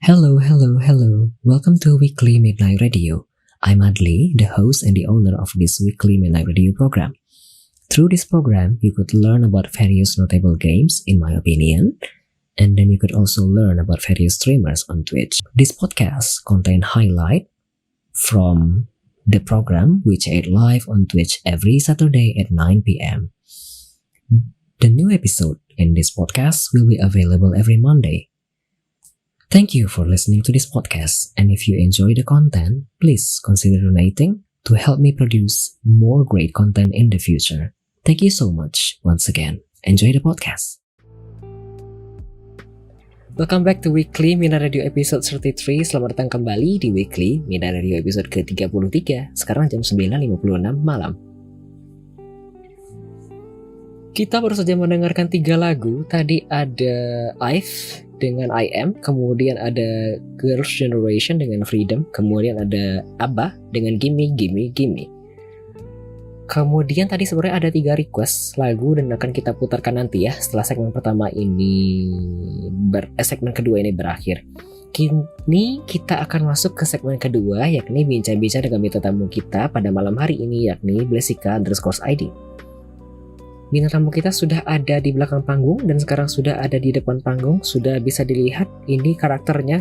Hello, hello, hello. Welcome to Weekly Midnight Radio. I'm Adli, the host and the owner of this Weekly Midnight Radio program. Through this program, you could learn about various notable games, in my opinion, and then you could also learn about various streamers on Twitch. This podcast contains highlight from the program which aired live on Twitch every Saturday at 9 p.m. The new episode in this podcast will be available every Monday. Thank you for listening to this podcast, and if you enjoy the content, please consider donating to help me produce more great content in the future. Thank you so much once again. Enjoy the podcast. Welcome back to Weekly Midnight Radio episode 33. Selamat datang kembali di Weekly Midnight Radio episode ke-33. Sekarang jam 9.56 malam. Kita baru saja mendengarkan 3 lagu. Tadi ada IVE dengan I Am, kemudian ada Girls' Generation dengan Freedom, kemudian ada ABBA dengan Gimme Gimme Gimme. Kemudian tadi sebenarnya ada 3 request lagu dan akan kita putarkan nanti ya setelah segmen pertama ini segmen kedua ini berakhir. Kini kita akan masuk ke segmen kedua, yakni bincang-bincang dengan bintang tamu kita pada malam hari ini, yakni Blessika_ID. Bintang tamu kita sudah ada di belakang panggung dan sekarang sudah ada di depan panggung. Sudah bisa dilihat ini karakternya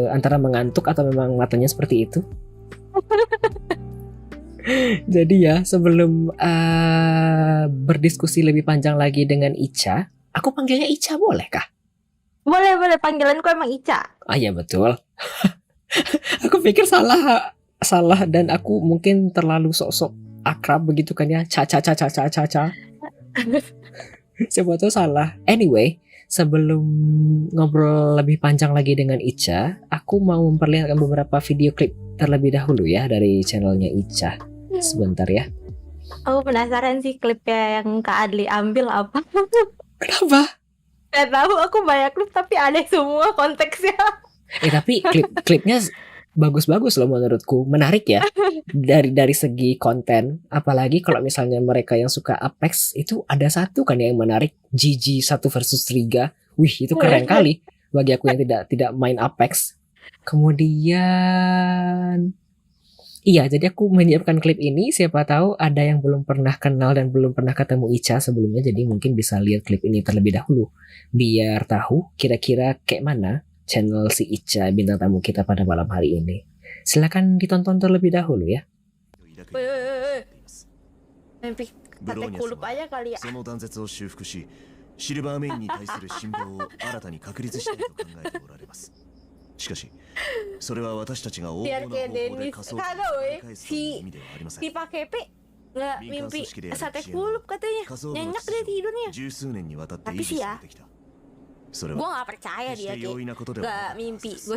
antara mengantuk atau memang matanya seperti itu. Jadi ya, sebelum berdiskusi lebih panjang lagi dengan Ica, aku panggilnya Ica boleh kah? Boleh, panggilanku emang Ica. Ah ya betul. Aku pikir salah dan aku mungkin terlalu sok-sok akrab begitu kan ya, ca. Siapa tahu salah. Anyway, sebelum ngobrol lebih panjang lagi dengan Ica, aku mau memperlihatkan beberapa video klip terlebih dahulu ya dari channelnya Ica. Sebentar ya. Aku penasaran sih klipnya yang Kak Adli ambil apa. Kenapa? Gak tahu, aku banyak klip tapi aneh semua konteksnya. Tapi klipnya bagus-bagus loh menurutku, menarik ya dari segi konten. Apalagi kalau misalnya mereka yang suka Apex itu ada satu kan yang menarik, GG 1 versus Riga. Wih, itu keren kali bagi aku yang tidak main Apex. Kemudian iya, jadi aku menyiapkan klip ini, siapa tahu ada yang belum pernah kenal dan belum pernah ketemu Ica sebelumnya, jadi mungkin bisa lihat klip ini terlebih dahulu biar tahu kira-kira kayak mana channel si Ica bintang tamu kita pada malam hari ini. Silakan ditonton terlebih dahulu ya. Mimpi kate kulup aja kali ya. その断絶を修復し、シルバーメインに対する信頼を新たに確立したいと考えておられます。しかし、それは私たちが横暴な方法で仮想を繰り返すという意味ではありません。 Si Pak Kepe nggak mimpi sate kulup katanya. Nyenyak deh tidurnya. 十数年にわたって維 Tapi 持 sih さ ya, れてきた。それ gue は nggak percaya 決し dia て容易 kayak なことでは nggak ないはず mimpi. です。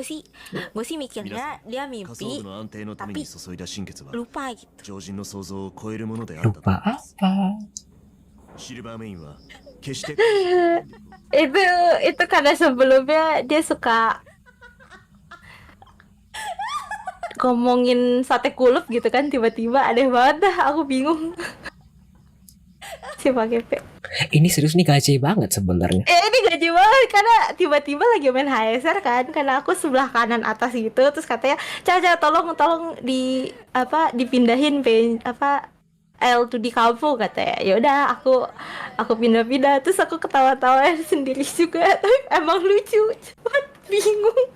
Gue sih mikirnya dia 仮想 mimpi 部の安定のために注いだ心血は lupa gitu. 常人の想像を超えるものであったと Lupa 思います。 apa? シルバーメインは決して itu karena sebelumnya dia suka ngomongin sate kulup gitu kan, tiba-tiba aneh banget dah, aku bingung. Si Pak Kepe. Ini serius nih gaje banget sebenarnya. Ini gaji banget karena tiba-tiba lagi main HSR kan, karena aku sebelah kanan atas gitu, terus katanya Caca tolong dipindahin L tuh di kampung katanya. Ya udah aku pindah-pindah, terus aku ketawa-tawa sendiri juga, tapi emang lucu, cuman bingung.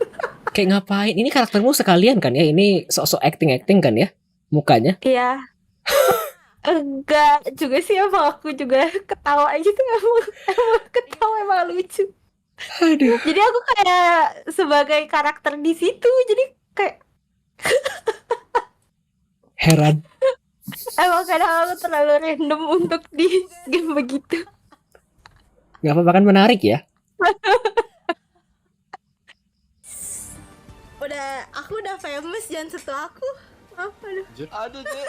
Kayak ngapain? Ini karaktermu sekalian kan ya? Ini sok-sok acting kan ya? Mukanya. Iya. Enggak juga sih, emang aku juga ketawa gitu, emang ketawa, emang lucu. Aduh. Jadi aku kayak sebagai karakter di situ, jadi kayak Heran. emang kadang aku terlalu random untuk di game begitu. Gak apa-apa kan, menarik ya? Aku udah famous, jangan sentuh aku. Aduh. Aduh, Jir.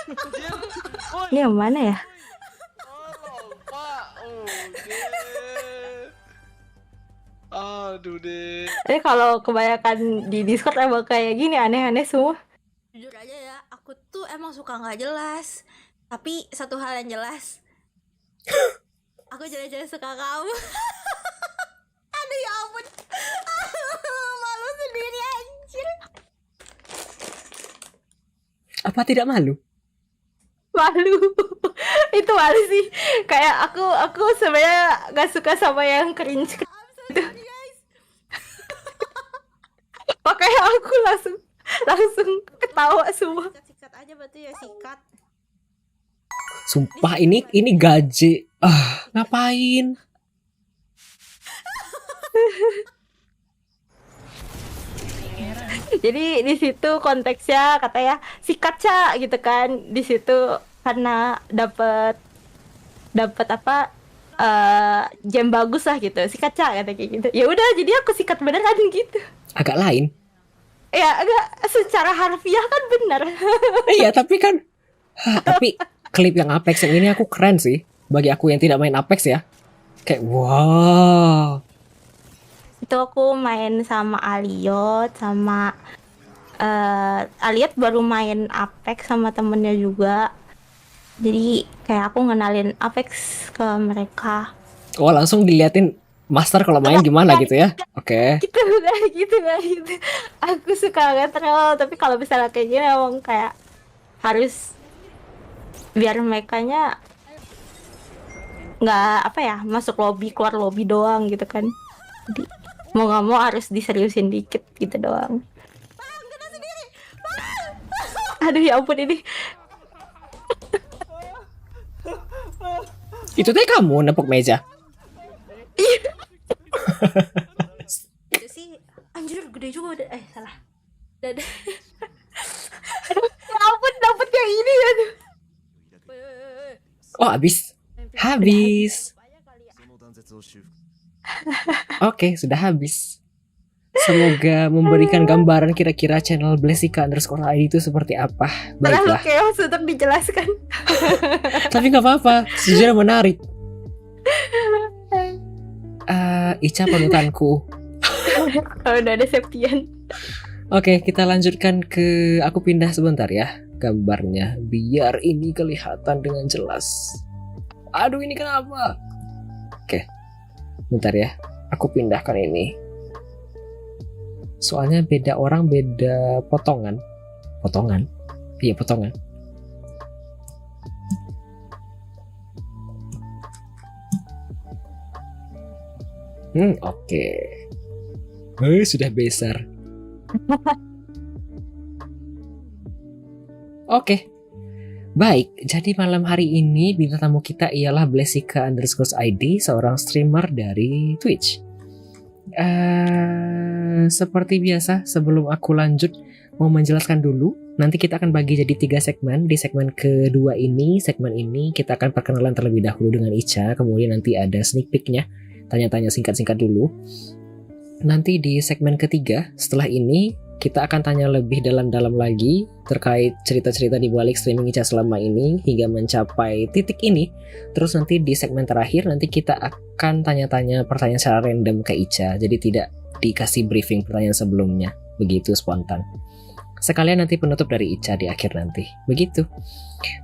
Ini yang mana ya? Pak. Aduh deh. Ini kalau kebanyakan di Discord emang kayak gini, aneh-aneh semua. Jujur aja ya, aku tuh emang suka nggak jelas. Tapi satu hal yang jelas, aku jadi suka kamu. Aduh ya ampun, malu Apa tidak malu? Malu. Itu malu sih. Kayak aku sebenarnya gak suka sama yang cringe gitu. Makanya aku langsung ketawa semua. Sikat aja berarti ya, sikat. Sumpah ini gaje. Ngapain? Jadi di situ konteksnya katanya sikat Ca gitu kan. Di situ karena dapat apa jam bagus lah gitu. Sikat Ca kata kayak gitu. Ya udah jadi aku sikat beneran gitu. Agak lain. Ya agak secara harfiah kan benar. Iya tapi kan tapi klip yang Apex yang ini aku keren sih. Bagi aku yang tidak main Apex ya. Kayak wow. Itu aku main sama Aliot sama Aliot baru main Apex sama temennya juga. Jadi kayak aku ngenalin Apex ke mereka. Oh langsung diliatin master kalau main gimana gitu ya. Oke. Gitu. Aku suka nge-troll, tapi kalau misalnya kayak gini emang kayak harus biar mereka-nya nggak apa ya, masuk lobby keluar lobby doang gitu kan. Jadi mau nggak mau harus diseriusin dikit gitu doang. Aduh ya ampun ini. Itu teh kamu nepuk meja. Itu sih anjir gede juga udah salah. Dadah. Ya ampun dapet yang ini ya. Oh habis. Habis. その断絶を修復 Oke sudah habis. Semoga memberikan gambaran kira-kira channel Blessika_ID itu seperti apa. Terlalu Baiklah. chaos untuk dijelaskan. Tapi nggak apa-apa. Sejujurnya menarik. Ica panutanku. Kalau udah ada Septian. Oke, kita lanjutkan ke aku pindah sebentar ya gambarnya biar ini kelihatan dengan jelas. Aduh, ini kenapa? Oke. Bentar ya. Aku pindahkan ini. Soalnya beda orang, beda potongan. Potongan? Iya, potongan. Oke. Sudah besar. Oke. Baik, jadi malam hari ini bintang tamu kita ialah Blessika_ID, seorang streamer dari Twitch. Seperti biasa, sebelum aku lanjut, mau menjelaskan dulu. Nanti kita akan bagi jadi 3 segmen. Di segmen kedua ini, segmen ini kita akan perkenalan terlebih dahulu dengan Ica. Kemudian nanti ada sneak peek-nya, tanya-tanya singkat-singkat dulu. Nanti di segmen ketiga, setelah ini kita akan tanya lebih dalam-dalam lagi terkait cerita-cerita di balik streaming Ica selama ini hingga mencapai titik ini. Terus nanti di segmen terakhir nanti kita akan tanya-tanya pertanyaan secara random ke Ica. Jadi tidak dikasih briefing pertanyaan sebelumnya, begitu spontan. Sekalian nanti penutup dari Ica di akhir nanti. Begitu.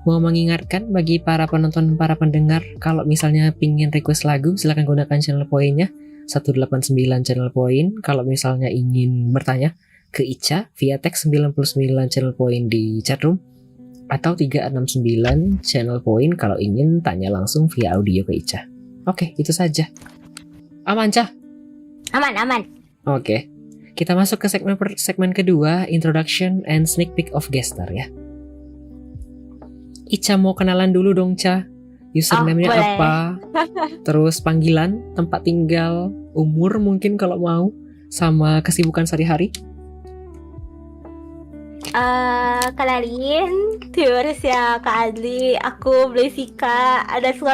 Mau mengingatkan bagi para penonton, para pendengar, kalau misalnya pingin request lagu, silahkan gunakan channel poinnya 189 channel point. Kalau misalnya ingin bertanya ke Ica via teks 99 channel point di chatroom, atau 369 channel point kalau ingin tanya langsung via audio ke Ica. Oke, itu saja. Aman, Cah? Aman. Oke. Kita masuk ke segmen kedua, introduction and sneak peek of guest star ya. Ica mau kenalan dulu dong, Ca. Username-nya boleh. apa? Terus panggilan, tempat tinggal, umur mungkin kalau mau, sama kesibukan sehari-hari. Kenalin, viewers ya Kak Adli. Aku Blessika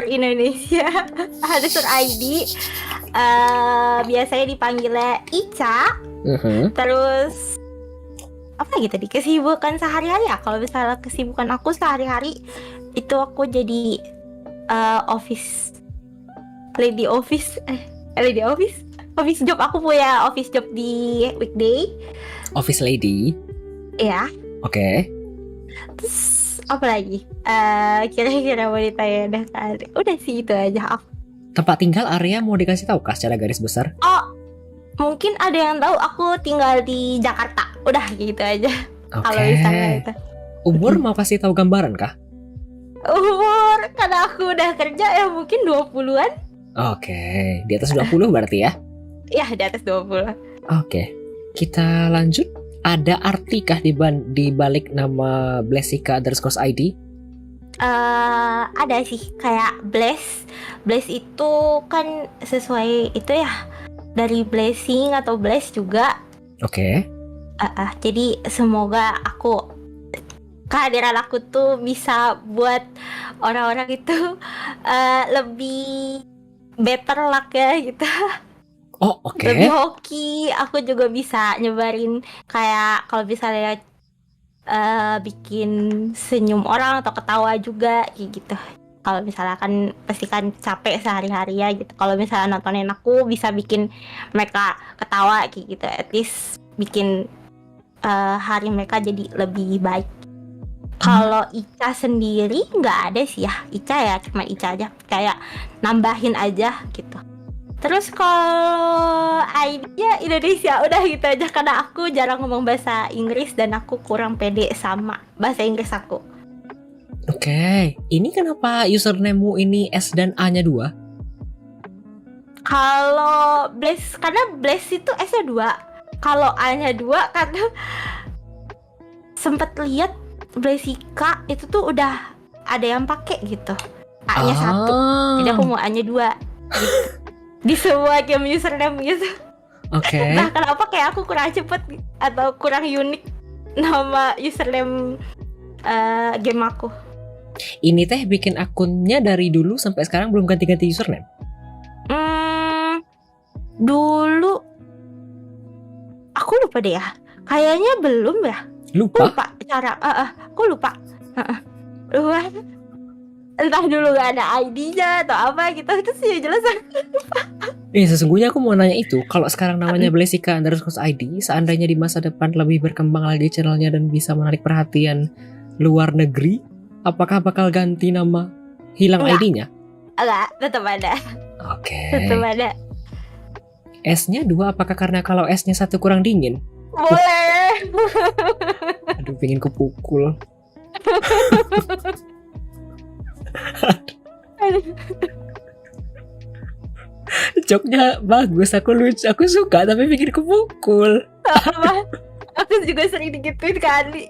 _Indonesia _ID. Biasanya dipanggilnya Ica. Terus apa gitu di kesibukan sehari-hari ya? Kalau misalnya kesibukan aku sehari-hari itu aku jadi office job. Aku punya office job di weekday. Office lady. Ya. Oke. Terus apa lagi? Kira-kira mau ditanya dah kali. Udah sih itu aja. Tempat tinggal area mau dikasih tahu kah secara garis besar? Oh, mungkin ada yang tahu aku tinggal di Jakarta. Udah gitu aja. Kalau misalnya itu. Umur mau kasih tahu gambaran kah? Umur, karena aku udah kerja ya mungkin 20-an. Oke, di atas 20 berarti ya? Ya, di atas 20. Oke, kita lanjut. Ada arti kah di balik nama Blessika_ID? Ada sih, kayak bless. Bless itu kan sesuai itu ya, dari blessing atau bless juga. Oke. Jadi semoga kehadiran aku tuh bisa buat orang-orang itu lebih better luck ya gitu. Oh, oke. Lebih hoki. Aku juga bisa nyebarin kayak kalau misalnya bikin senyum orang atau ketawa juga kayak gitu. Kalau misalnya kan pasti kan capek sehari-hari ya gitu. Kalau misalnya nontonin aku bisa bikin mereka ketawa kayak gitu. At least bikin hari mereka jadi lebih baik. Kalau Ica sendiri nggak ada sih ya. Ica ya cuma Ica aja. Kayak nambahin aja gitu. Terus kalau ID-nya Indonesia udah gitu aja, karena aku jarang ngomong bahasa Inggris dan aku kurang pede sama bahasa Inggris aku. Oke, ini kenapa username-mu ini S dan A-nya 2? Kalau Bless, karena Bless itu S-nya 2. Kalau A-nya 2 karena sempet lihat Blessika itu tuh udah ada yang pakai gitu. A-nya 1. Jadi aku mau A-nya 2 gitu. Di semua game username gitu. Oke. Nah, kenapa kayak aku kurang cepet atau kurang unik nama username game aku? Ini teh bikin akunnya dari dulu sampai sekarang belum ganti-ganti username? Dulu aku lupa deh ya. Kayaknya belum ya. Lupa? Lupa cara. Aku lupa. Lupa. Entah dulu gak ada ID-nya atau apa gitu. Itu sih jelas. Sesungguhnya aku mau nanya itu. Kalau sekarang namanya Blessika_ID, seandainya di masa depan lebih berkembang lagi channelnya dan bisa menarik perhatian luar negeri, apakah bakal ganti nama? Hilang Enggak. ID-nya? Enggak, tetap ada. Oke. Tetap ada. S-nya 2 apakah karena kalau S-nya 1 kurang dingin? Boleh. Aduh, pengen kupukul. Joknya bagus, aku lucu, aku suka, tapi bikin kupukul. Apa? Aku juga sering digituin kali.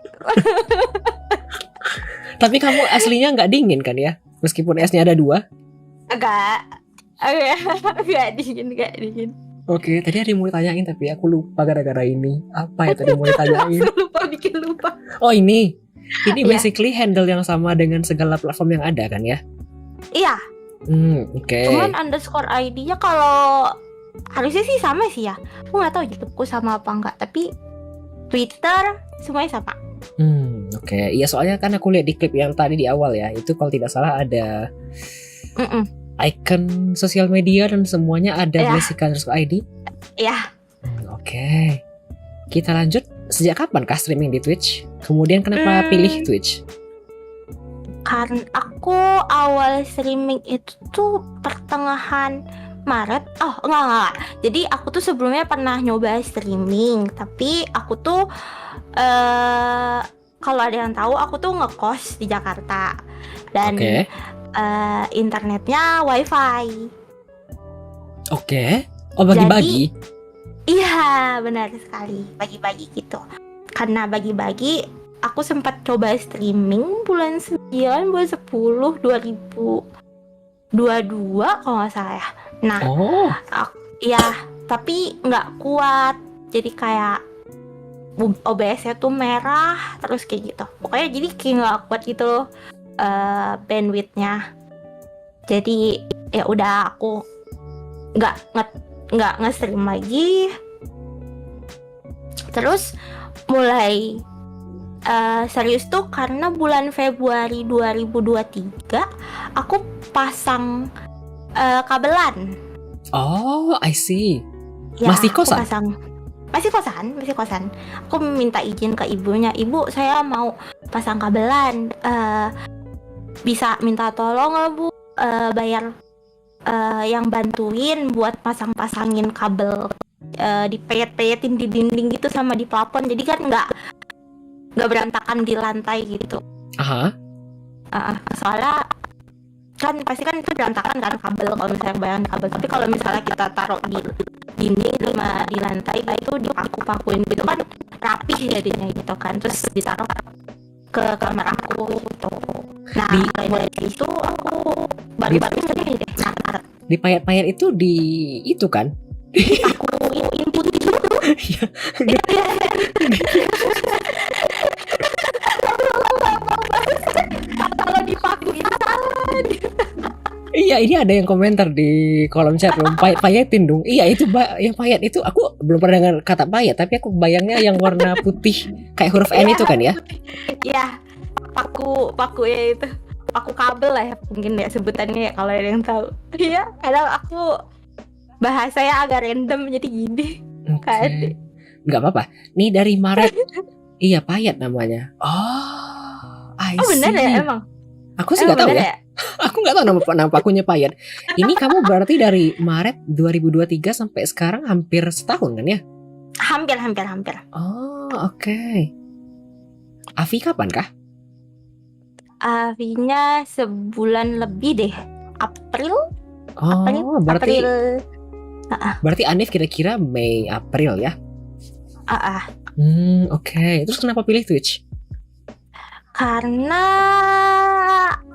Tapi kamu aslinya nggak dingin kan ya? Meskipun S-nya ada 2. Enggak dingin. Oke, tadi ada yang mau ditanyain tapi aku lupa gara-gara ini. Apa ya tadi mau ditanyain? lupa. Oh ini Iya. basically handle yang sama dengan segala platform yang ada kan ya? Iya, Oke. cuman underscore ID-nya kalau harusnya sih sama sih ya. Aku nggak tahu YouTubeku sama apa enggak, tapi Twitter semuanya sama. Oke. Iya soalnya kan aku lihat di klip yang tadi di awal ya, itu kalau tidak salah ada icon sosial media dan semuanya ada Iya. Blessika_ID. Iya. Oke. Kita lanjut. Sejak kapan kah streaming di Twitch? Kemudian kenapa pilih Twitch? Karena aku awal streaming itu tuh pertengahan Maret. Oh, enggak. Jadi aku tuh sebelumnya pernah nyoba streaming, tapi aku tuh kalau ada yang tahu aku tuh ngekos di Jakarta dan Oke. internetnya wifi. Oke. Oh bagi-bagi. Iya, benar sekali, bagi-bagi gitu. Karena bagi-bagi, aku sempat coba streaming bulan 9, bulan 10, 2022 kalau nggak salah ya. Nah, Oh. ya, tapi nggak kuat. Jadi kayak OBS-nya tuh merah, terus kayak gitu. Pokoknya jadi kayak nggak kuat gitu loh, bandwidth-nya. Jadi ya udah aku nggak nge-stream lagi. Terus mulai serius tuh karena bulan Februari 2023 aku pasang kabelan. Oh, I see. Ya, Masih aku kosan? masih kosan. Aku minta izin ke ibunya, ibu saya mau pasang kabelan, bisa minta tolong nggak bu, bayar yang bantuin buat pasangin kabel, dipeyet-peyetin di dinding gitu sama di plafon, jadi kan nggak berantakan di lantai gitu. Aha. Soalnya kan pasti kan itu berantakan kan kabel, kalau misalnya bayangin kabel. Tapi kalau misalnya kita taruh di dinding sama di lantai itu dipaku-pakuin gitu kan rapih jadinya gitu kan, terus ditaruh ke kamar aku gitu. Nah mulai dari situ aku baru-baru ini deh Dipayat-payat itu di itu kan? aku input gitu. Kalau dipakuin Iya, ini ada yang komentar di kolom chat dong, payatin dong. Iya, itu yang payat itu aku belum pernah dengar kata payat, tapi aku bayangnya yang warna putih kayak huruf N itu kan ya? Iya, paku ya itu. Paku kabel lah ya mungkin ya sebutannya ya, kalau ada yang tahu. Iya, kadang aku bahasanya agak random jadi gini. Oke. Nggak apa-apa. Nih dari Maret. Iya, payat namanya. Oh, I see. Bener ya emang? Aku sih nggak tahu ya. Aku nggak tahu nama pakunya payat. Ini kamu berarti dari Maret 2023 sampai sekarang hampir setahun kan ya? Hampir. Oh, oke. Avi kapan kah? Avinya sebulan lebih deh. April? Oh, berarti April. berarti Anif kira-kira Mei April ya? Oke. Terus kenapa pilih Twitch? Karena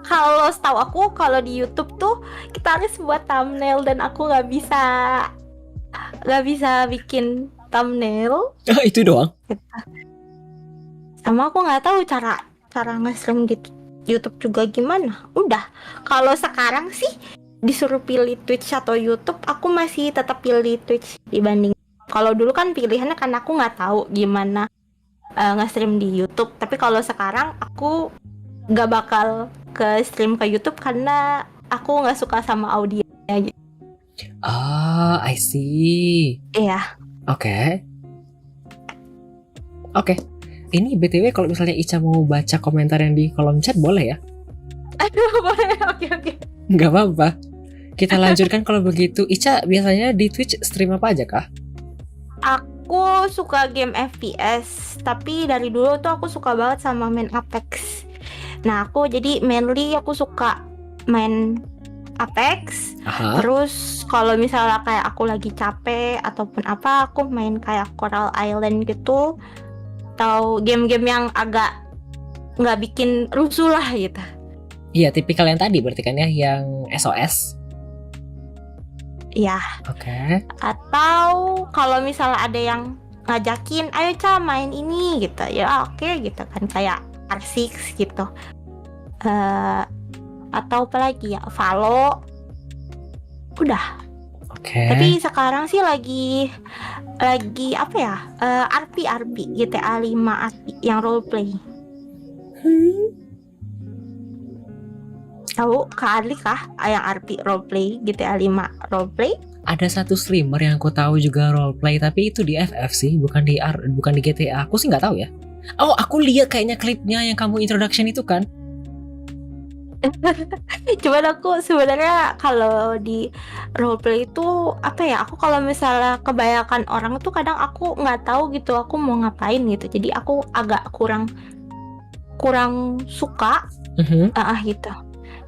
kalau setahu aku kalau di YouTube tuh kita harus buat thumbnail dan aku nggak bisa bikin thumbnail. Itu doang. Sama aku nggak tahu cara nge-stream di YouTube juga gimana. Udah, kalau sekarang sih disuruh pilih Twitch atau YouTube, aku masih tetap pilih Twitch dibanding. Kalau dulu kan pilihannya karena aku nggak tahu gimana nge-stream di YouTube. Tapi kalau sekarang aku nggak bakal ke stream ke YouTube karena aku nggak suka sama audionya gitu. I see. Iya. Oke. Ini BTW kalau misalnya Ica mau baca komentar yang di kolom chat boleh ya? Aduh, boleh. Oke. Nggak apa-apa. Kita lanjutkan kalau begitu. Ica biasanya di Twitch stream apa aja kah? Aku suka game FPS, tapi dari dulu tuh aku suka banget sama main Apex. Nah, aku jadi mainly aku suka main Apex. Terus kalau misalnya kayak aku lagi capek ataupun apa, aku main kayak Coral Island gitu. Atau game-game yang agak nggak bikin rusuh lah gitu. Iya, tipikal yang tadi berarti kan ya, yang SOS. Iya. Oke. Atau kalau misalnya ada yang ngajakin, ayo Ca main ini gitu, ya oke gitu kan, kayak R6 gitu. Atau apa lagi ya, Valo. Udah. Oke. Tapi sekarang sih lagi apa ya, RP GTA 5 RP yang roleplay. Tahu Kak Adli kah yang RP roleplay GTA 5 roleplay? Ada satu streamer yang aku tahu juga roleplay, tapi itu di FF sih, bukan di GTA. Aku sih nggak tahu ya. Oh, aku lihat kayaknya klipnya yang kamu introduction itu kan. Cuman aku sebenarnya kalau di roleplay itu apa ya, aku kalau misalnya kebanyakan orang tuh kadang aku nggak tahu gitu aku mau ngapain gitu, jadi aku agak kurang suka gitu.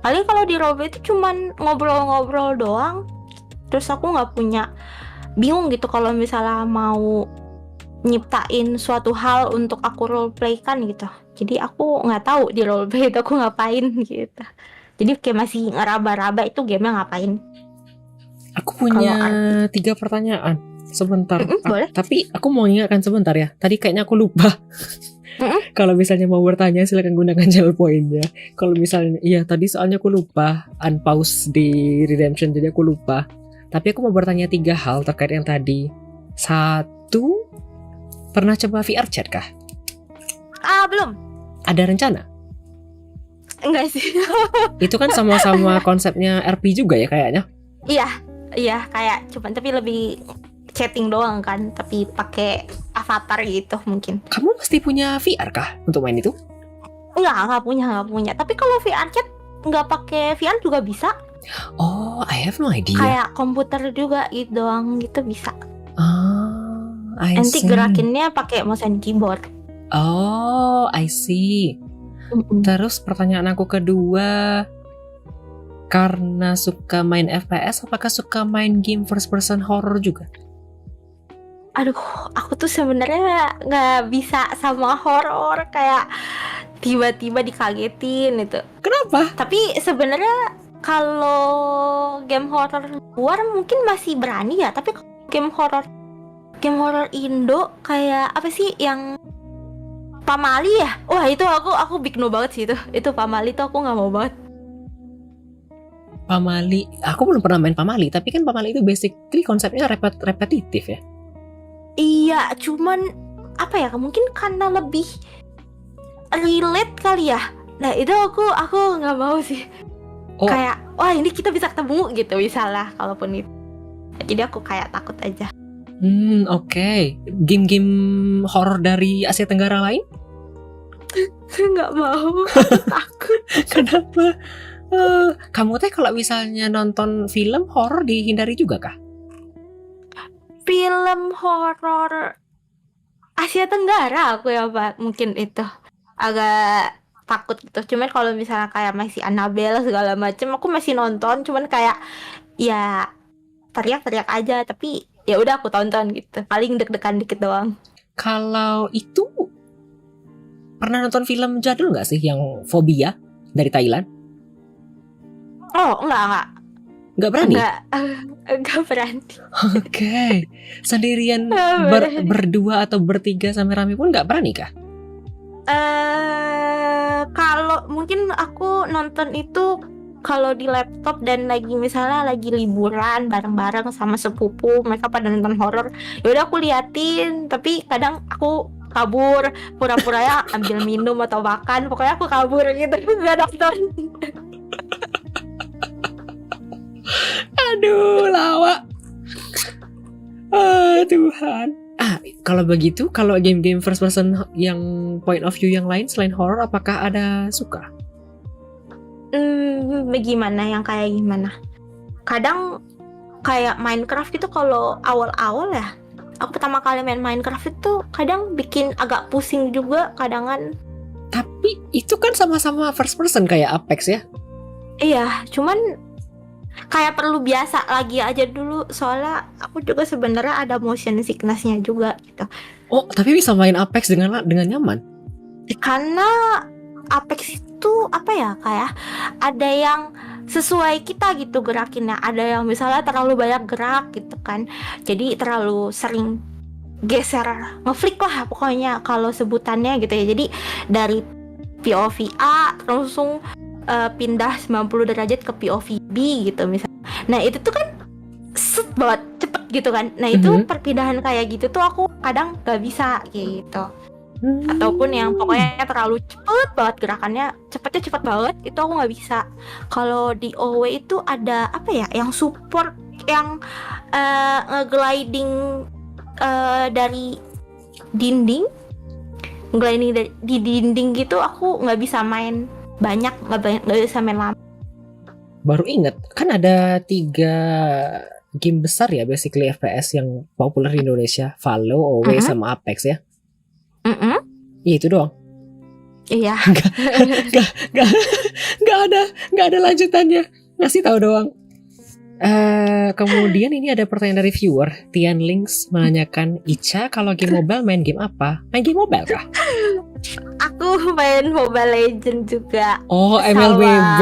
Paling kalau di roleplay itu cuman ngobrol-ngobrol doang, terus aku nggak bingung gitu kalau misalnya mau nyiptain suatu hal untuk aku roleplay kan gitu. Jadi aku nggak tahu di roleplay itu aku ngapain gitu. Jadi kayak masih ngeraba-raba itu gamenya ngapain. Aku punya 3 pertanyaan. Sebentar. Boleh. Tapi aku mau ingatkan sebentar ya. Tadi kayaknya aku lupa. Kalau misalnya mau bertanya silakan gunakan channel poinnya. Kalau misalnya tadi soalnya aku lupa unpause di Redemption, jadi aku lupa. Tapi aku mau bertanya 3 hal terkait yang tadi. 1, pernah coba VR chat kah? Belum. Ada rencana? Enggak sih. Itu kan sama-sama konsepnya RP juga ya kayaknya. Iya kayak cuman tapi lebih chatting doang kan, tapi pakai avatar gitu mungkin. Kamu pasti punya VR kah untuk main itu? Nggak punya. Tapi kalau VR chat nggak pakai VR juga bisa. Oh, I have no idea. Kayak komputer juga gitu doang gitu bisa. I Nanti see. gerakinnya pakai mouse and keyboard. Oh, I see. Terus pertanyaan aku kedua, karena suka main FPS, apakah suka main game first person horror juga? Aduh, aku tuh sebenarnya nggak bisa sama horor, kayak tiba-tiba dikagetin itu. Kenapa? Tapi sebenarnya kalau game horor luar mungkin masih berani ya, tapi kalau game horor Indo kayak apa sih yang Pamali ya? Wah, itu aku big no banget sih itu. Itu Pamali tuh aku nggak mau banget. Pamali, aku belum pernah main Pamali, tapi kan Pamali itu basically konsepnya repetitif ya. Iya, cuman apa ya? Mungkin karena lebih relate kali ya. Nah, itu aku nggak mau sih. Oh. Kayak, wah ini kita bisa ketemu gitu misalnya, kalaupun itu. Jadi aku kayak takut aja. Oke. Game-game horor dari Asia Tenggara lain? Nggak mau, takut. Kenapa? Kamu teh kalau misalnya nonton film horor dihindari juga kah? Film horor Asia Tenggara aku ya Pak, mungkin itu agak takut gitu. Cuman kalau misalnya kayak masih Annabelle segala macem, aku masih nonton. Cuman kayak ya teriak-teriak aja, tapi ya udah aku tonton gitu. Paling deg-degan dikit doang. Kalau itu pernah nonton film jadul nggak sih yang Phobia dari Thailand? Oh enggak Nggak berani? enggak berani. Oke. Sendirian berdua atau bertiga sampai rame pun nggak berani kah? Kalau mungkin aku nonton itu kalau di laptop dan misalnya lagi liburan bareng-bareng sama sepupu, mereka pada nonton horor, yaudah aku liatin. Tapi kadang aku kabur, pura-pura ya ambil minum atau makan, pokoknya aku kabur gitu, nggak nonton. Aduh, lawak. Tuhan. Kalau begitu, kalau game-game first person yang point of view yang lain selain horror, apakah ada suka? Gimana yang kayak gimana? Kadang kayak Minecraft itu kalau awal-awal ya, aku pertama kali main Minecraft itu kadang bikin agak pusing juga kadangan. Tapi itu kan sama-sama first person kayak Apex ya? Iya, cuman kayak perlu biasa lagi aja dulu, soalnya aku juga sebenarnya ada motion sickness-nya juga gitu. Oh, tapi bisa main Apex dengan nyaman? Karena Apex itu apa ya, kayak ada yang sesuai kita gitu gerakinnya. Ada yang misalnya terlalu banyak gerak gitu kan, jadi terlalu sering geser, ngeflick lah pokoknya kalau sebutannya gitu ya. Jadi dari POV A langsung pindah 90 derajat ke POV B gitu misalnya. Nah itu tuh kan set banget, cepet gitu kan. Nah itu perpindahan kayak gitu tuh aku kadang gak bisa gitu. Ataupun yang pokoknya terlalu cepet banget gerakannya, cepetnya cepet banget, itu aku gak bisa. Kalau di OW itu ada apa ya, yang support, yang nge-gliding dari dinding, gliding di dinding gitu, aku gak bisa main banyak, nggak bisa main lama. Baru inget, kan ada 3 game besar ya basically FPS yang populer di Indonesia, Valo, OW sama Apex ya. Iya itu doang. Iya. Gak ada lanjutannya, ngasih tahu doang. Kemudian ini ada pertanyaan dari viewer Tian Links menanyakan, Icha kalau game mobile main game apa? Main game mobile kah? Aku main Mobile Legend juga. Oh, MLBB.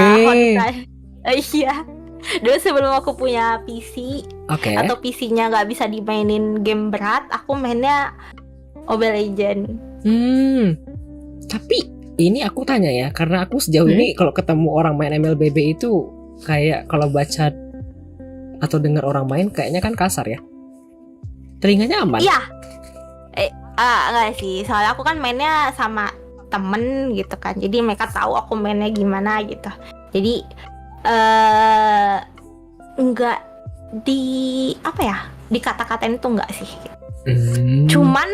Iya. Dulu sebelum aku punya PC, atau PC-nya nggak bisa dimainin game berat, aku mainnya Mobile Legend. Tapi ini aku tanya ya, karena aku sejauh ini kalau ketemu orang main MLBB itu kayak kalau baca atau dengar orang main kayaknya kan kasar ya. Telinganya aman? Iya. Enggak sih, soalnya aku kan mainnya sama temen gitu kan, jadi mereka tahu aku mainnya gimana gitu. Jadi enggak di apa ya, dikata-katain itu enggak sih. Cuman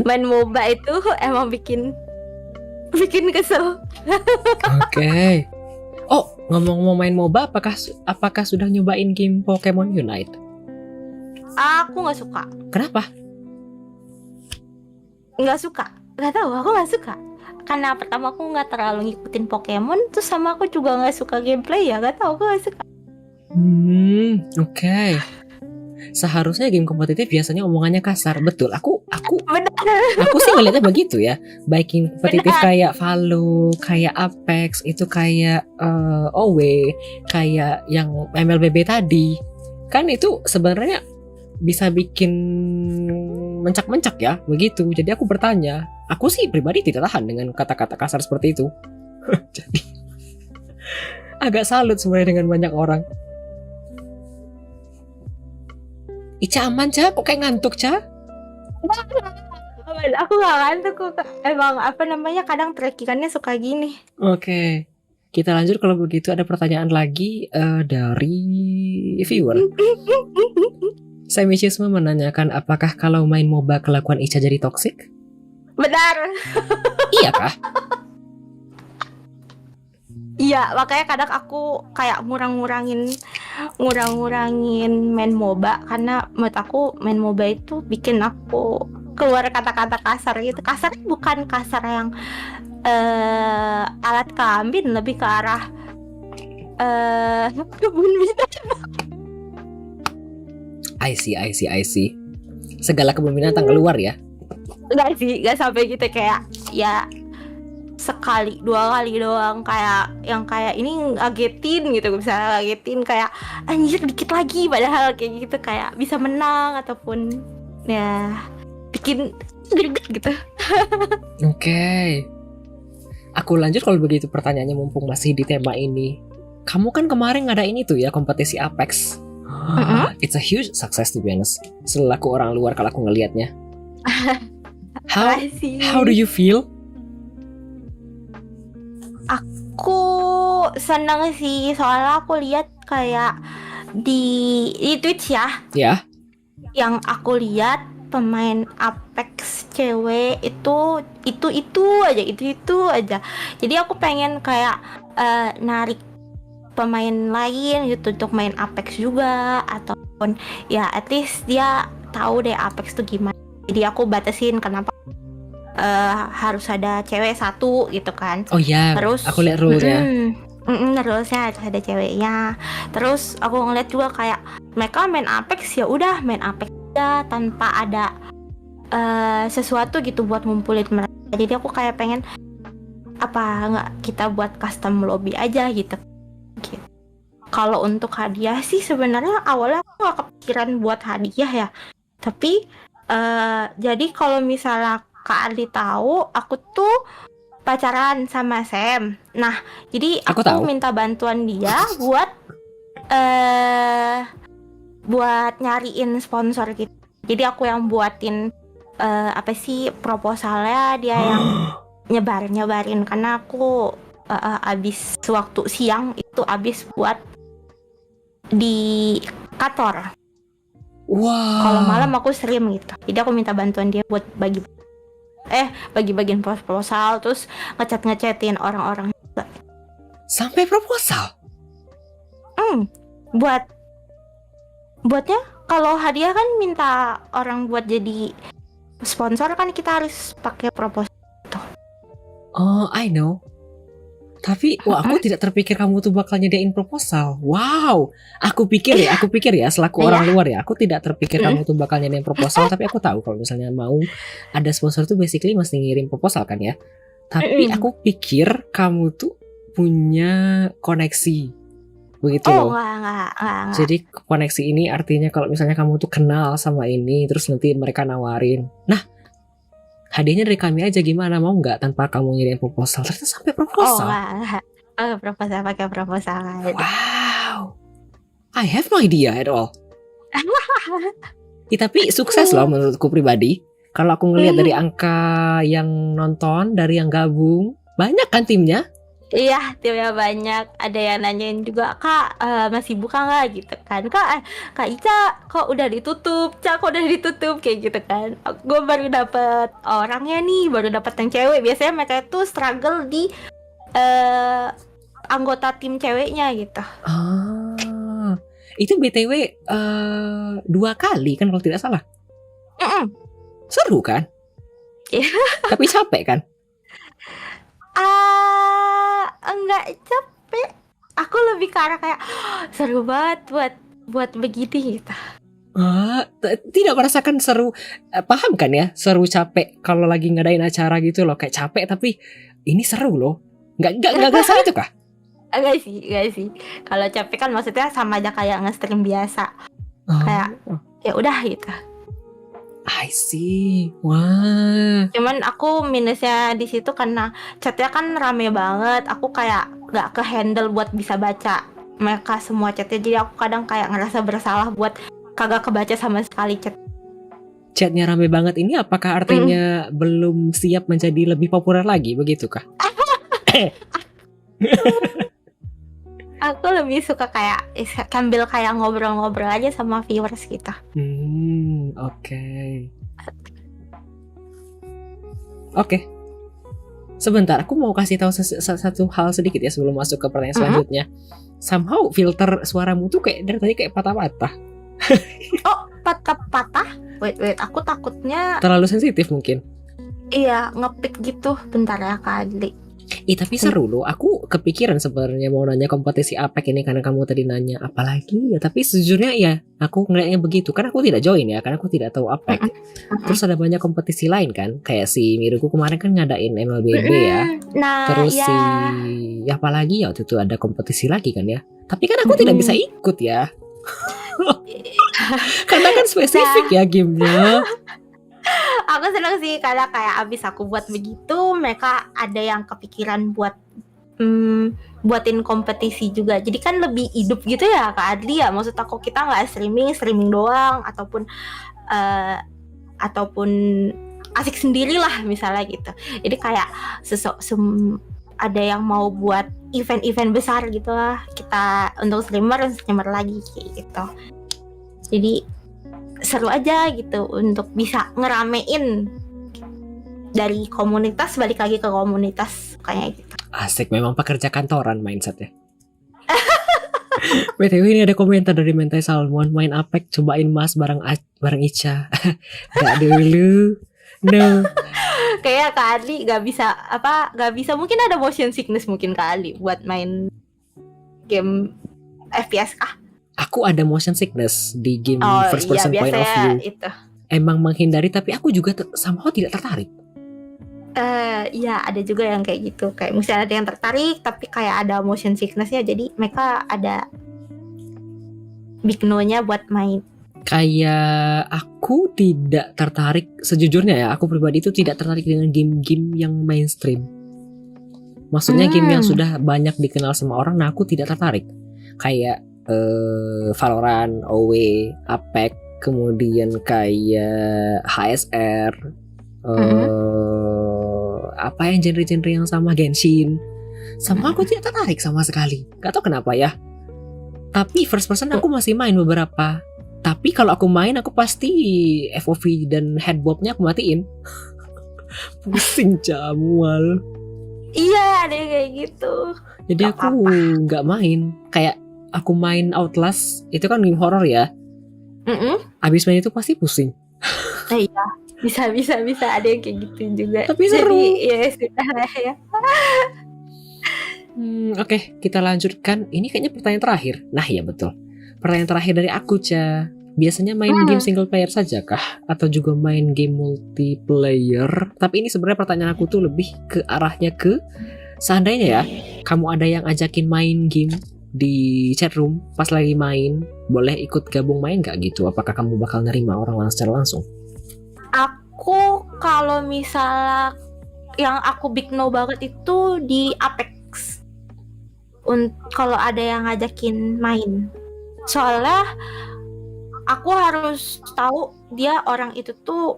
main MOBA itu emang bikin kesel. Oke. Oh, ngomong main MOBA, apakah sudah nyobain game Pokemon Unite? Aku nggak suka. Kenapa? nggak suka, nggak tahu, aku nggak suka karena pertama aku nggak terlalu ngikutin Pokemon, terus sama aku juga nggak suka gameplay ya, nggak tahu, aku nggak suka. Oke. Seharusnya game kompetitif biasanya omongannya kasar. Betul, aku Benar. sih ngeliatnya begitu ya. Baik game kompetitif Benar. kayak Valo, kayak Apex, itu kayak OW, kayak yang MLBB tadi. Kan itu sebenarnya bisa bikin mencak-mencak ya, begitu. Jadi aku bertanya, aku sih pribadi tidak tahan dengan kata-kata kasar seperti itu. Jadi agak salut sebenarnya dengan banyak orang. Ica aman, Ca? Kok kayak ngantuk, Ca? Aku nggak ngantuk kok. Emang apa namanya, kadang trackingannya suka gini. Oke. Kita lanjut kalau begitu. Ada pertanyaan lagi dari viewer. Semichisme menanyakan apakah kalau main MOBA kelakuan Ica jadi toksik? Benar. Iya kah? Iya, makanya kadang aku kayak ngurang-ngurangin main MOBA, karena menurut aku main MOBA itu bikin aku keluar kata-kata kasar gitu. Kasar bukan kasar yang alat kelamin, lebih ke arah kebun binatang. I see. Segala kebun binatang keluar ya? Enggak sih, enggak sampai gitu, kayak ya sekali dua kali doang, kayak yang kayak ini ngagetin gitu, bisa ngagetin kayak anjir dikit lagi, padahal kayak gitu kayak bisa menang ataupun ya bikin greget gitu. Oke. Aku lanjut kalau begitu pertanyaannya, mumpung masih di tema ini. Kamu kan kemarin ngadain itu ya, kompetisi Apex. It's a huge success to be honest. Selaku orang luar kalau aku ngelihatnya. How do you feel? Aku seneng sih, soalnya aku lihat kayak di Twitch ya. Ya. Yang aku lihat pemain Apex cewek itu aja. Jadi aku pengen kayak narik pemain lain gitu untuk main Apex juga, ataupun ya at least dia tahu deh Apex tuh gimana. Jadi aku batasin kenapa harus ada cewek satu gitu kan. Oh iya, terus aku lihat rule-nya. Rulesnya harus ada ceweknya. Terus aku ngeliat juga kayak mereka main Apex, ya udah main Apex aja tanpa ada sesuatu gitu buat ngumpulin mereka. Jadi aku kayak pengen apa nggak kita buat custom lobby aja gitu. Kalau untuk hadiah sih sebenarnya awalnya aku nggak kepikiran buat hadiah ya. Tapi jadi kalau misalnya Kak Adi tahu, aku tuh pacaran sama Sam. Nah, jadi aku minta bantuan dia buat nyariin sponsor gitu. Jadi aku yang buatin proposalnya, dia yang nyebarin karena aku abis waktu siang itu abis buat di kantor. Wow. Kalau malam aku stream gitu. Jadi aku minta bantuan dia buat bagi-bagiin proposal, terus ngechatin orang-orang juga. Sampai proposal? Buatnya kalau hadiah kan minta orang buat jadi sponsor, kan kita harus pakai proposal gitu. Oh, I know. Tapi aku tidak terpikir kamu tuh bakal nyediain proposal. Wow. Aku pikir ya selaku orang luar ya, aku tidak terpikir kamu tuh bakal nyediain proposal. Tapi aku tahu kalau misalnya mau ada sponsor tuh basically mesti ngirim proposal kan ya. Tapi aku pikir kamu tuh punya koneksi, begitu loh. Enggak. Jadi koneksi ini artinya kalau misalnya kamu tuh kenal sama ini, terus nanti mereka nawarin, nah hadiahnya dari kami aja gimana, mau nggak, tanpa kamu ngirim proposal. Ternyata sampai proposal. Pakai proposal. Wow, I have no idea at all. Tapi sukses loh menurutku pribadi. Kalau aku ngelihat dari angka yang nonton, dari yang gabung, banyak kan timnya? Iya, timnya banyak. Ada yang nanyain juga, Kak masih buka nggak gitu kan? Kak Ica kok udah ditutup, kayak gitu kan. Gue baru dapet orangnya nih, baru dapet yang cewek. Biasanya mereka tuh struggle di anggota tim ceweknya gitu. Itu BTW 2 kali kan kalau tidak salah. Seru kan? Tapi capek kan? Enggak capek. Aku lebih ke arah kayak seru banget buat begini gitu. Tidak merasakan seru, paham kan ya? Seru capek kalau lagi ngadain acara gitu loh, kayak capek tapi ini seru loh. Nggak ngerasa itu kah? Enggak sih. Kalau capek kan maksudnya sama aja kayak nge-stream biasa. Kayak ya udah gitu. I see. Wah. Cuman aku minusnya di situ karena chatnya kan rame banget. Aku kayak nggak ke handle buat bisa baca mereka semua chatnya. Jadi aku kadang kayak ngerasa bersalah buat kagak kebaca sama sekali chat. Chatnya rame banget ini apakah artinya belum siap menjadi lebih populer lagi, begitukah? Aku lebih suka kayak sambil kayak ngobrol-ngobrol aja sama viewers kita. Oke. Sebentar, aku mau kasih tahu satu hal sedikit ya sebelum masuk ke pertanyaan selanjutnya. Somehow filter suaramu tuh kayak dari tadi kayak patah-patah. Oh, patah-patah? Wait, aku takutnya Terlalu sensitif mungkin. iya ngepick gitu. Bentar ya kali. Tapi seru loh. Aku kepikiran sebenarnya mau nanya kompetisi APEC ini karena kamu tadi nanya apalagi ya. Tapi sejujurnya ya aku ngeliatnya begitu. Karena aku tidak join ya. Karena aku tidak tahu APEC. Terus ada banyak kompetisi lain kan. Kayak si Miruku kemarin kan ngadain MLBB ya. Nah, Terus ya. apalagi ya waktu itu ada kompetisi lagi kan ya. Tapi kan aku tidak bisa ikut ya. Karena kan spesifik ya gamenya. Aku seneng sih karena kayak abis aku buat begitu, mereka ada yang kepikiran buat buatin kompetisi juga. Jadi kan lebih hidup gitu ya Kak Adli ya. Maksud aku kita nggak streaming doang ataupun asik sendirilah misalnya gitu. Jadi kayak ada yang mau buat event-event besar gitu lah. Kita untuk streamer lagi kayak gitu. Jadi seru aja gitu untuk bisa ngeramein dari komunitas balik lagi ke komunitas kayak gitu. Asik, memang pekerja kantoran mindsetnya. BTW ini ada komentar dari Mentai Salmon, main APEC cobain mas bareng Ica. Gak dulu. No. Kayak Kak Ali gak bisa mungkin ada motion sickness mungkin Kak Ali buat main game FPS kah? Aku ada motion sickness di game first person iya, point of view. Itu. Emang menghindari tapi aku juga somehow tidak tertarik. Iya ada juga yang kayak gitu. Kayak misalnya ada yang tertarik tapi kayak ada motion sickness-nya. Jadi mereka ada big no-nya buat main. Kayak aku tidak tertarik sejujurnya ya. Aku pribadi itu tidak tertarik dengan game-game yang mainstream. Maksudnya game yang sudah banyak dikenal sama orang. Nah aku tidak tertarik. Kayak Valorant, OW, APEC, kemudian kayak HSR, apa yang genre-genre yang sama Genshin, sama aku tidak tertarik sama sekali. Gak tau kenapa ya. Tapi first person aku masih main beberapa. Tapi kalau aku main aku pasti FOV dan headbobnya aku matiin. Pusing jamual. Iya ada yang kayak gitu. Jadi aku nggak main. Kayak aku main Outlast itu kan game horror ya. Abis main itu pasti pusing. Iya bisa ada yang kayak gitu juga. Tapi seru. Jadi ya sudah lah ya. Oke, kita lanjutkan. Ini kayaknya pertanyaan terakhir. Nah ya betul. Pertanyaan terakhir dari aku, Ca. Biasanya main game single player saja kah? Atau juga main game multiplayer? Tapi ini sebenarnya pertanyaan aku tuh lebih ke arahnya ke seandainya ya, kamu ada yang ajakin main game di chat room pas lagi main, boleh ikut gabung main gak gitu? Apakah kamu bakal nerima orang secara langsung? Aku kalau misalnya yang aku big no banget itu di Apex. Kalau ada yang ngajakin main, soalnya aku harus tahu dia orang itu tuh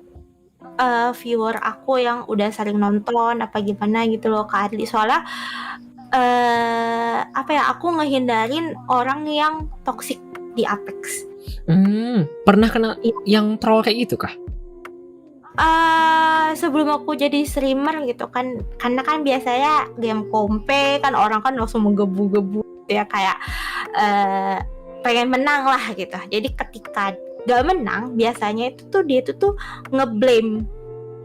viewer aku yang udah sering nonton apa gimana gitu loh Kak Adli. Soalnya aku ngehindarin orang yang toxic di Apex. Pernah kena yang troll kayak gitu kah? Sebelum aku jadi streamer gitu kan, karena kan biasanya game kompe kan orang kan langsung menggebu-gebu ya kayak pengen menang lah gitu. Jadi ketika gak menang biasanya itu tuh dia tuh ngeblame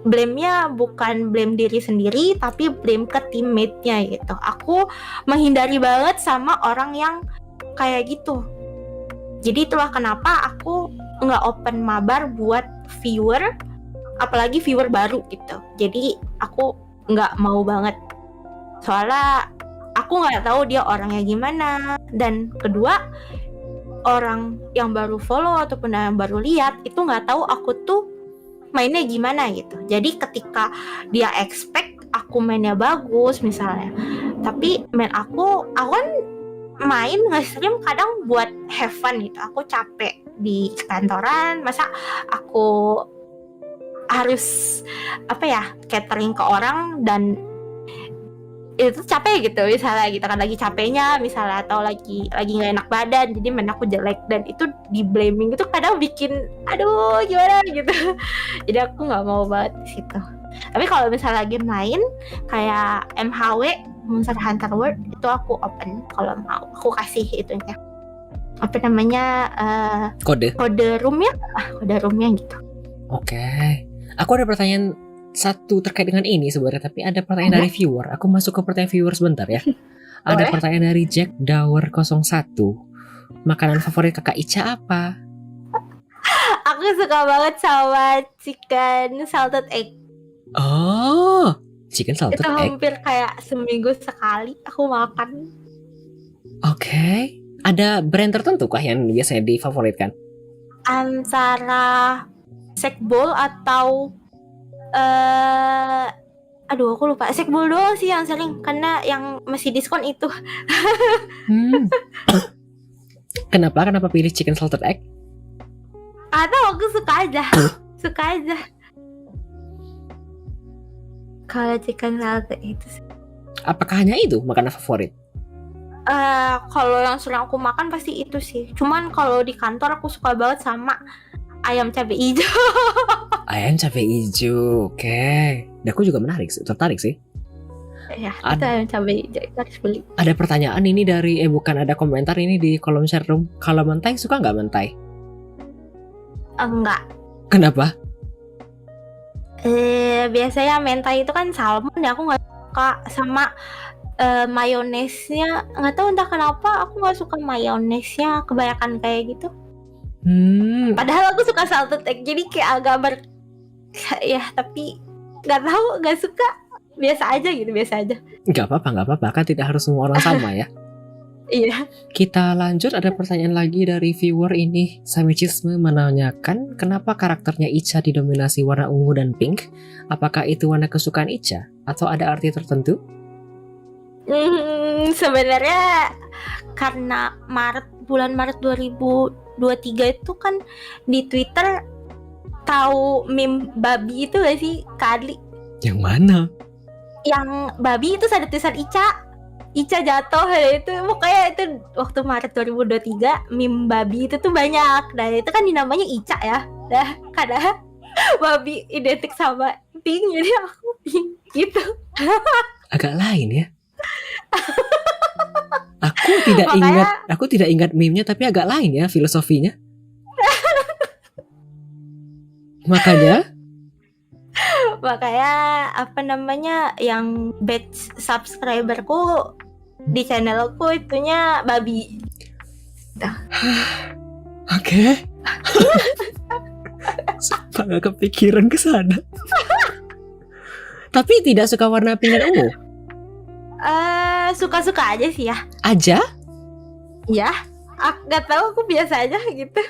blame-nya bukan blame diri sendiri tapi blame ke teammate-nya gitu. Aku menghindari banget sama orang yang kayak gitu. Jadi itulah kenapa aku nggak open mabar buat viewer, apalagi viewer baru gitu. Jadi aku nggak mau banget, soalnya aku nggak tahu dia orangnya gimana, dan kedua orang yang baru follow ataupun yang baru lihat itu nggak tahu aku tuh mainnya gimana gitu. Jadi ketika dia expect aku mainnya bagus misalnya, tapi main aku kan main nge-stream kadang buat have fun gitu. Aku capek di kantoran, masa aku harus catering ke orang, dan itu capek gitu misalnya gitu kan, lagi capeknya misalnya, atau lagi nggak enak badan jadi main aku jelek, dan itu di blaming itu kadang bikin aduh gimana gitu. Jadi aku nggak mau banget di situ. Tapi kalau misalnya lagi main kayak MHW Monster Hunter World itu aku open, kalau mau aku kasih itunya apa namanya Kode. kode roomnya gitu. Oke. Aku ada pertanyaan satu terkait dengan ini sebenarnya, tapi ada pertanyaan dari viewer. Aku masuk ke pertanyaan viewer sebentar ya. Ada Boleh. pertanyaan dari Jack Dower 01. Makanan favorit kakak Ica apa? Aku suka banget sama chicken salted egg. Oh, chicken salted Itu egg. hampir kayak seminggu sekali aku makan. Oke. Ada brand tertentu kah yang biasanya difavoritkan? Antara Sekbol atau aduh aku lupa. Sekbol doang sih yang sering, karena yang masih diskon itu. Kenapa pilih chicken salted egg? Atau aku suka aja. Kalau chicken salted itu sih. Apakah hanya itu makanan favorit? Kalau yang sering aku makan pasti itu sih. Cuman kalau di kantor aku suka banget sama ayam cabai hijau. Ayam cabai hijau. Oke. Dan aku juga tertarik sih. Ya, itu ayam cabai hijau itu harus beli. Ada pertanyaan ini dari bukan, ada komentar ini di kolom chat room. Kalau mentai suka nggak mentai? Enggak. Kenapa? Biasanya mentai itu kan salmon ya, aku nggak suka sama mayonesnya. Nggak tahu entah kenapa aku nggak suka mayonesnya kebanyakan kayak gitu. Padahal aku suka salted egg, jadi kayak agak ya, tapi nggak tahu, nggak suka. Biasa aja. Nggak apa-apa, kan tidak harus semua orang sama ya. Iya. Kita lanjut, ada pertanyaan lagi dari viewer ini. Samichisme menanyakan kenapa karakternya Ica didominasi warna ungu dan pink? Apakah itu warna kesukaan Ica atau ada arti tertentu? Sebenarnya karena bulan Maret 2023 itu kan di Twitter tahu meme babi itu gak sih, Kak Adli? Yang mana? Yang babi itu ada tulisan Ica jatuh itu, pokoknya itu waktu Maret 2023 meme babi itu tuh banyak. Nah itu kan dinamanya Ica ya. Nah karena babi identik sama pink, jadi aku pink gitu. Agak lain ya. Aku tidak ingat meme-nya, tapi agak lain ya filosofinya. Makanya apa namanya, yang batch subscriberku di channelku itunya babi. Oke. Sumpah gak kepikiran ke sana. Tapi tidak suka warna pink dan ungu? Suka-suka aja sih ya. Aja? Ya, gak tahu, aku biasa aja gitu.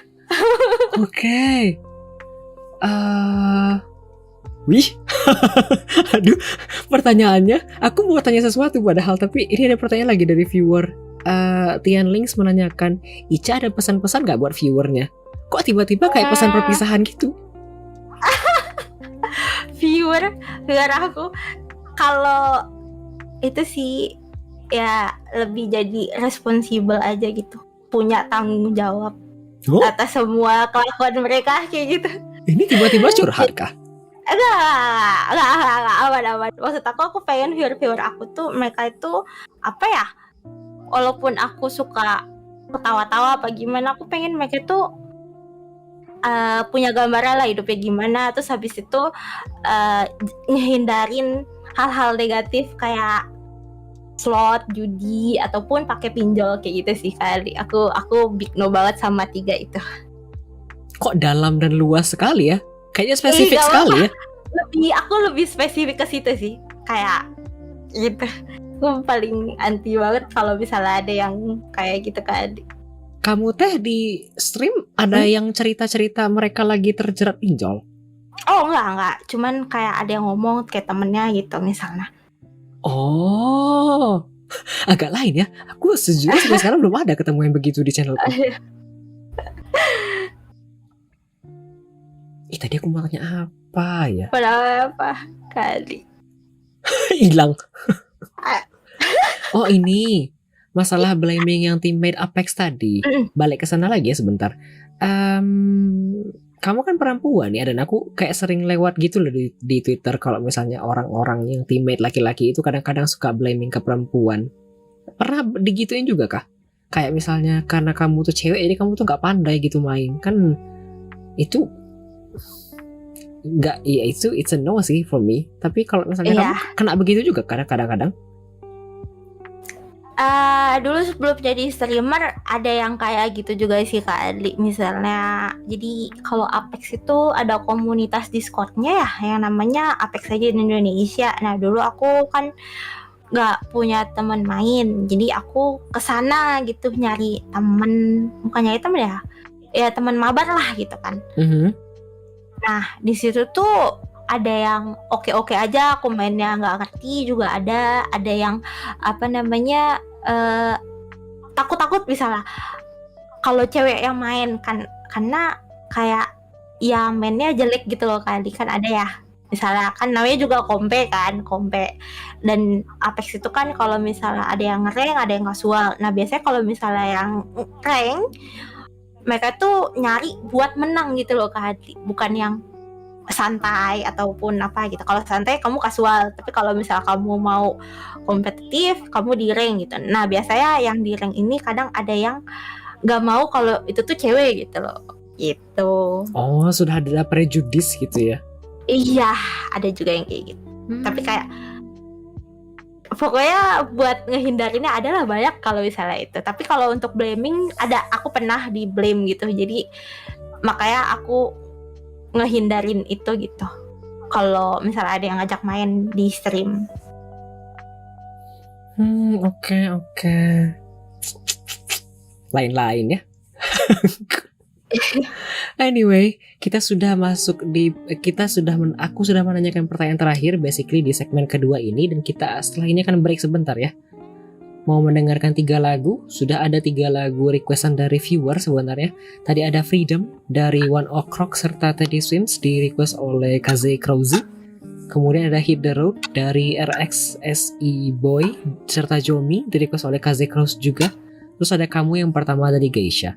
Oke. Wih. Aduh, pertanyaannya aku mau tanya sesuatu padahal, tapi ini ada pertanyaan lagi dari viewer. Tian Links menanyakan, Ica ada pesan-pesan gak buat viewernya? Kok tiba-tiba kayak pesan perpisahan gitu? Viewer aku kalau itu sih ya lebih jadi responsibel aja gitu, punya tanggung jawab atas semua kelakuan mereka kayak gitu. Ini tiba-tiba curhat kah? Enggak, aman. Maksud aku pengen viewer aku tuh mereka itu apa ya, walaupun aku suka ketawa-tawa apa gimana, aku pengen mereka tuh punya gambaran lah hidupnya gimana, terus habis itu ngehindarin hal-hal negatif kayak slot, judi ataupun pakai pinjol kayak gitu sih kali. Aku big no banget sama 3 itu. Kok dalam dan luas sekali ya? Kayaknya spesifik gak sekali ya. Aku lebih spesifik ke situ sih. Kayak gitu. Aku paling anti banget kalau misalnya ada yang kayak gitu kan. Kamu teh di stream ada yang cerita-cerita mereka lagi terjerat pinjol? Oh enggak. Cuman kayak ada yang ngomong kayak temennya gitu misalnya. Oh, agak lain ya. Aku sejujurnya sampai sekarang belum ada ketemu yang begitu di channelku. Tadi aku mau tanya apa ya? Padahal apa kali. Hilang. Oh ini masalah blaming yang teammate Apex tadi. Balik ke sana lagi ya sebentar. Kamu kan perempuan ya, dan aku kayak sering lewat gitu loh di Twitter kalau misalnya orang-orang yang teammate laki-laki itu kadang-kadang suka blaming ke perempuan. Pernah digituin juga kah? Kayak misalnya karena kamu tuh cewek jadi kamu tuh nggak pandai gitu main, kan itu nggak, ya itu it's a no sih for me. Tapi kalau misalnya kamu kena begitu juga kadang-kadang. Dulu sebelum jadi streamer ada yang kayak gitu juga sih Kak Adli. Misalnya, jadi kalau Apex itu ada komunitas Discord-nya ya yang namanya Apex Legends Indonesia. Nah dulu aku kan nggak punya teman main, jadi aku kesana gitu nyari temen, bukan nyari temen ya teman mabar lah gitu kan. Nah di situ tuh ada yang oke aja, aku mainnya nggak ngerti juga ada yang apa namanya takut misalnya kalau cewek yang main kan, karena kayak ya mainnya jelek gitu loh kan ada ya misalnya kan namanya juga kompe dan Apex itu kan kalau misalnya ada yang rank ada yang casual. Nah biasanya kalau misalnya yang rank mereka tuh nyari buat menang gitu loh Kak Hadi, bukan yang santai ataupun apa gitu. Kalau santai kamu casual, tapi kalau misalnya kamu mau kompetitif kamu di rank gitu. Nah biasanya yang di rank ini kadang ada yang nggak mau kalau itu tuh cewek gitu loh gitu. Oh sudah ada prejudis gitu ya? Iya ada juga yang kayak gitu. Tapi kayak pokoknya buat ngehindarinnya adalah banyak kalau misalnya itu. Tapi kalau untuk blaming aku pernah di blame gitu, jadi makanya aku ngehindarin itu gitu kalau misalnya ada yang ngajak main di stream. Oke. Lain-lain ya. Anyway, aku sudah menanyakan pertanyaan terakhir basically di segmen kedua ini, dan kita setelah ini akan break sebentar ya. Mau mendengarkan 3 lagu, sudah ada 3 lagu requestan dari viewer sebenarnya. Tadi ada Freedom dari One O'Clock serta Teddy Swims di request oleh Kaze Krause. Kemudian ada Hit the Road dari RXSE Boy serta Jomi di request oleh Kaze Krause juga. Terus ada Kamu yang pertama dari Geisha.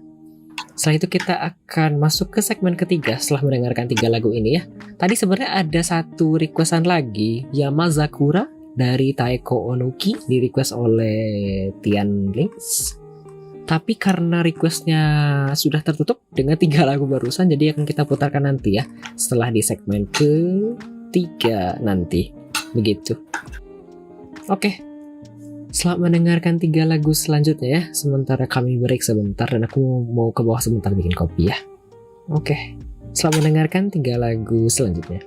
Setelah itu kita akan masuk ke segmen ketiga setelah mendengarkan 3 lagu ini ya. Tadi sebenarnya ada 1 requestan lagi, Yamazakura dari Taeko Onuki di request oleh Tian Links. Tapi karena requestnya sudah tertutup dengan 3 lagu barusan, jadi akan kita putarkan nanti ya setelah di segmen ketiga nanti. Begitu. Oke. Selamat mendengarkan 3 lagu selanjutnya ya. Sementara kami break sebentar dan aku mau ke bawah sebentar bikin kopi ya. Oke. Selamat mendengarkan 3 lagu selanjutnya.